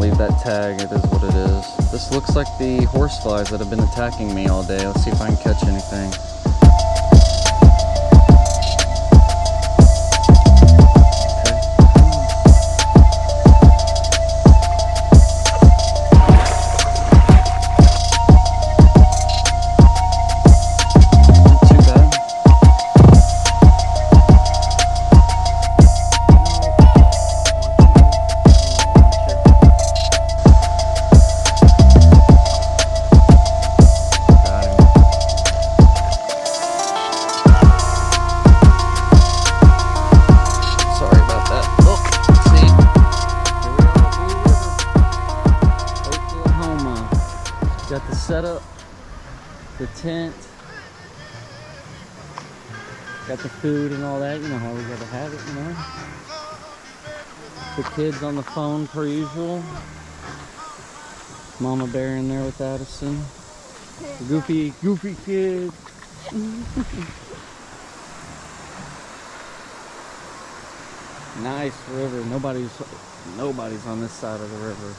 leave that tag. It is what it is. This looks like the horseflies that have been attacking me all day. Let's see if I can catch anything. Got the setup, the tent, got the food and all that. You know how we gotta have it, you know. The kids on the phone per usual. Mama Bear in there with Addison. The goofy kid. Nice river. Nobody's on this side of the river.